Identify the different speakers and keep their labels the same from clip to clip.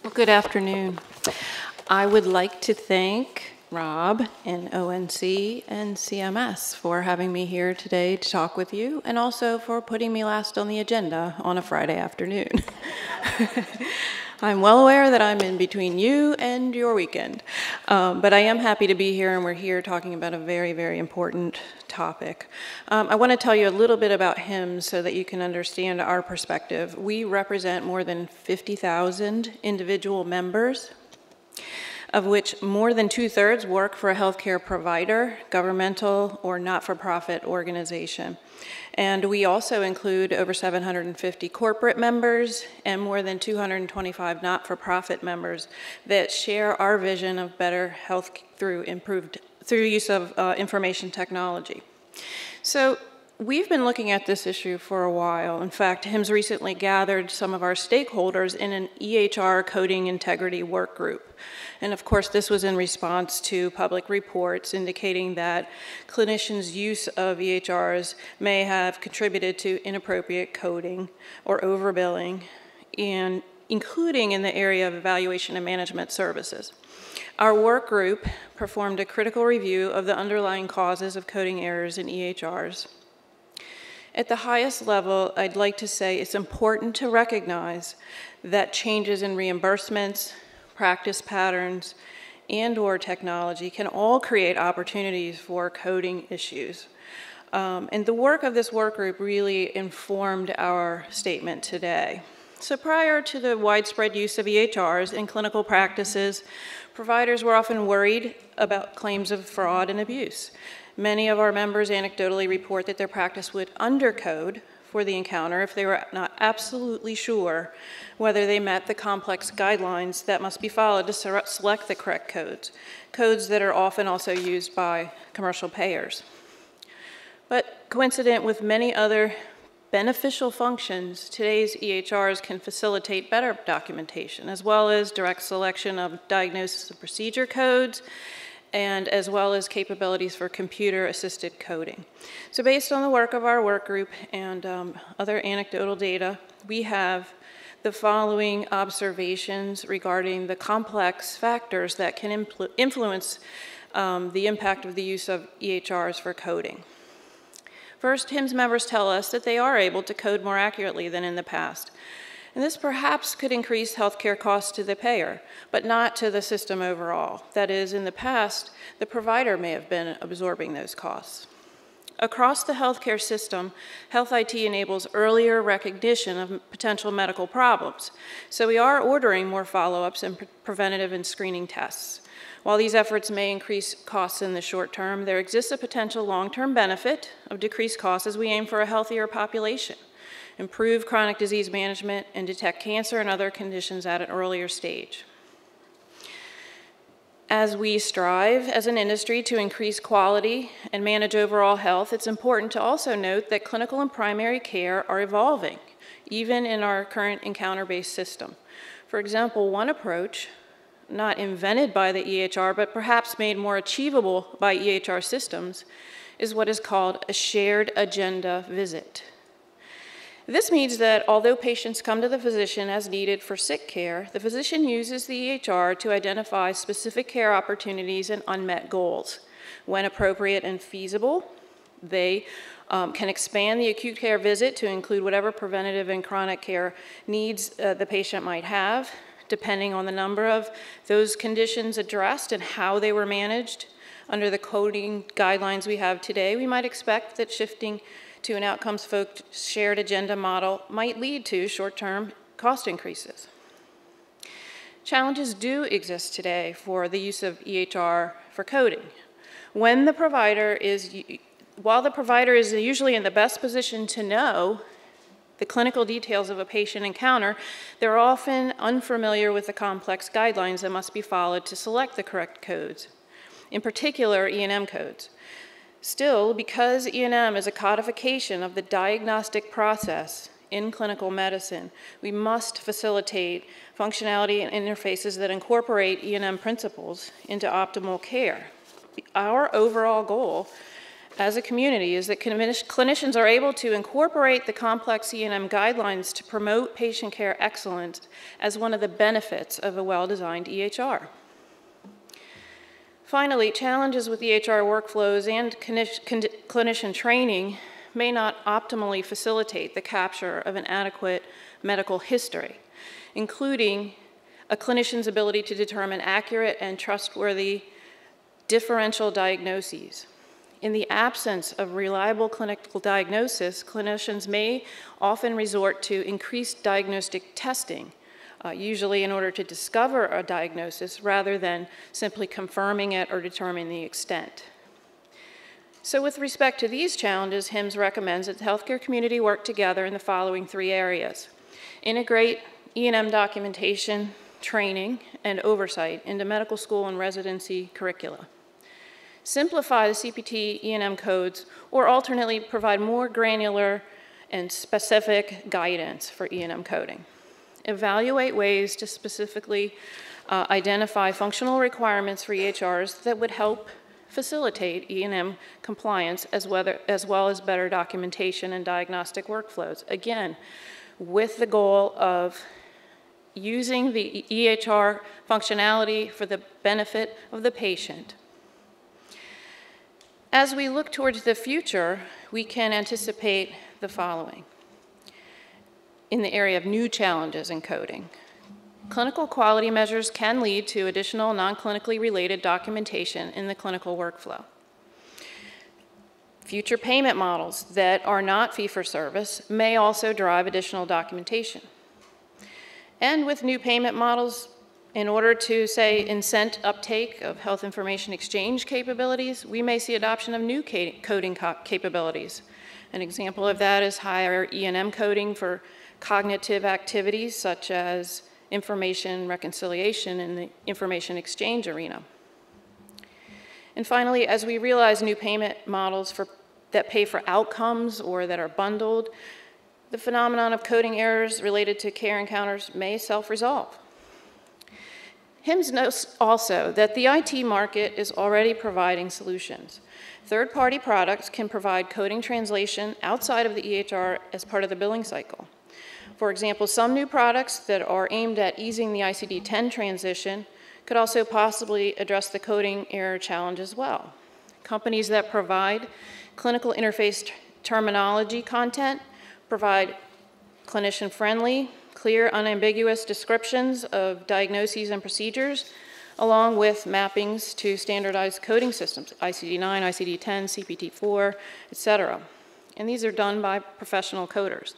Speaker 1: Well, good afternoon. I would like to thank Rob and ONC and CMS for having me here today to talk with you, and also for putting me last on the agenda on a Friday afternoon. I'm well aware that I'm in between you and your weekend, but I am happy to be here, and we're here talking about a very, very important topic. I want to tell you a little bit about HIMSS so that you can understand our perspective. We represent more than 50,000 individual members, of which more than 2/3 work for a healthcare provider, governmental, or not-for-profit organization. And we also include over 750 corporate members and more than 225 not-for-profit members that share our vision of better health through use of information technology. So we've been looking at this issue for a while. In fact, HIMSS recently gathered some of our stakeholders in an EHR coding integrity work group. And of course, this was in response to public reports indicating that clinicians' use of EHRs may have contributed to inappropriate coding or overbilling, and including in the area of evaluation and management services. Our work group performed a critical review of the underlying causes of coding errors in EHRs. At the highest level, I'd like to say it's important to recognize that changes in reimbursements, practice patterns, and/or technology can all create opportunities for coding issues. And the work of this work group really informed our statement today. So prior to the widespread use of EHRs in clinical practices, providers were often worried about claims of fraud and abuse. Many of our members anecdotally report that their practice would undercode for the encounter if they were not absolutely sure whether they met the complex guidelines that must be followed to select the correct codes that are often also used by commercial payers. But coincident with many other beneficial functions, today's EHRs can facilitate better documentation, as well as direct selection of diagnosis and procedure codes, and as well as capabilities for computer-assisted coding. So based on the work of our work group and other anecdotal data, we have the following observations regarding the complex factors that can influence the impact of the use of EHRs for coding. First, HIMSS members tell us that they are able to code more accurately than in the past. And this perhaps could increase healthcare costs to the payer, but not to the system overall. That is, in the past, the provider may have been absorbing those costs. Across the healthcare system, Health IT enables earlier recognition of potential medical problems. So we are ordering more follow-ups and preventative and screening tests. While these efforts may increase costs in the short term, there exists a potential long-term benefit of decreased costs as we aim for a healthier population, improve chronic disease management, and detect cancer and other conditions at an earlier stage. As we strive as an industry to increase quality and manage overall health, it's important to also note that clinical and primary care are evolving, even in our current encounter-based system. For example, one approach, not invented by the EHR, but perhaps made more achievable by EHR systems, is what is called a shared agenda visit. This means that although patients come to the physician as needed for sick care, the physician uses the EHR to identify specific care opportunities and unmet goals. When appropriate and feasible, they can expand the acute care visit to include whatever preventative and chronic care needs the patient might have, depending on the number of those conditions addressed and how they were managed. Under the coding guidelines we have today, we might expect that shifting to an outcomes-focused shared agenda model might lead to short-term cost increases. Challenges do exist today for the use of EHR for coding. While the provider is usually in the best position to know the clinical details of a patient encounter, they're often unfamiliar with the complex guidelines that must be followed to select the correct codes, in particular E&M codes. Still, because E&M is a codification of the diagnostic process in clinical medicine, we must facilitate functionality and interfaces that incorporate E&M principles into optimal care. Our overall goal as a community is that clinicians are able to incorporate the complex E&M guidelines to promote patient care excellence as one of the benefits of a well-designed EHR. Finally, challenges with EHR workflows and clinician training may not optimally facilitate the capture of an adequate medical history, including a clinician's ability to determine accurate and trustworthy differential diagnoses. In the absence of reliable clinical diagnosis, clinicians may often resort to increased diagnostic testing, usually in order to discover a diagnosis rather than simply confirming it or determining the extent. So with respect to these challenges, HIMSS recommends that the healthcare community work together in the following 3 areas. Integrate E&M documentation, training, and oversight into medical school and residency curricula. Simplify the CPT E&M codes, or alternately provide more granular and specific guidance for E&M coding. Evaluate ways to specifically identify functional requirements for EHRs that would help facilitate E&M compliance as well as better documentation and diagnostic workflows. Again, with the goal of using the EHR functionality for the benefit of the patient. As we look towards the future, we can anticipate the following. In the area of new challenges in coding, clinical quality measures can lead to additional non-clinically related documentation in the clinical workflow. Future payment models that are not fee-for-service may also drive additional documentation. And with new payment models, in order to, say, incent uptake of health information exchange capabilities, we may see adoption of new coding capabilities. An example of that is higher E&M coding for cognitive activities such as information reconciliation in the information exchange arena. And finally, as we realize new payment models that pay for outcomes or that are bundled, the phenomenon of coding errors related to care encounters may self-resolve. HIMSS notes also that the IT market is already providing solutions. Third-party products can provide coding translation outside of the EHR as part of the billing cycle. For example, some new products that are aimed at easing the ICD-10 transition could also possibly address the coding error challenge as well. Companies that provide clinical interface terminology content provide clinician-friendly, clear, unambiguous descriptions of diagnoses and procedures, along with mappings to standardized coding systems, ICD-9, ICD-10, CPT-4, etc. And these are done by professional coders.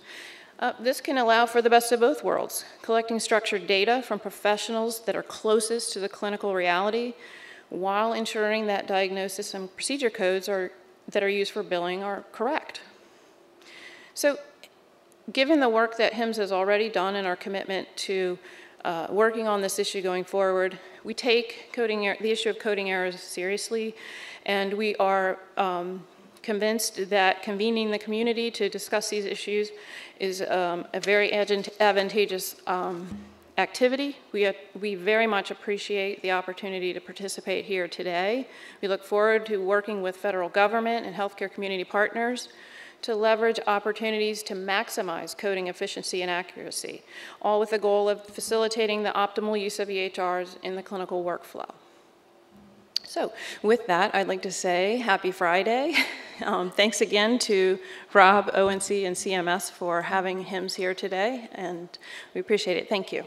Speaker 1: This can allow for the best of both worlds, collecting structured data from professionals that are closest to the clinical reality, while ensuring that diagnosis and procedure codes that are used for billing are correct. So, given the work that HIMSS has already done and our commitment to working on this issue going forward, we take the issue of coding errors seriously, and we are convinced that convening the community to discuss these issues is a very advantageous activity. We very much appreciate the opportunity to participate here today. We look forward to working with federal government and healthcare community partners to leverage opportunities to maximize coding efficiency and accuracy, all with the goal of facilitating the optimal use of EHRs in the clinical workflow. So with that, I'd like to say happy Friday. Thanks again to Rob, ONC, and CMS for having HIMSS here today, and we appreciate it. Thank you.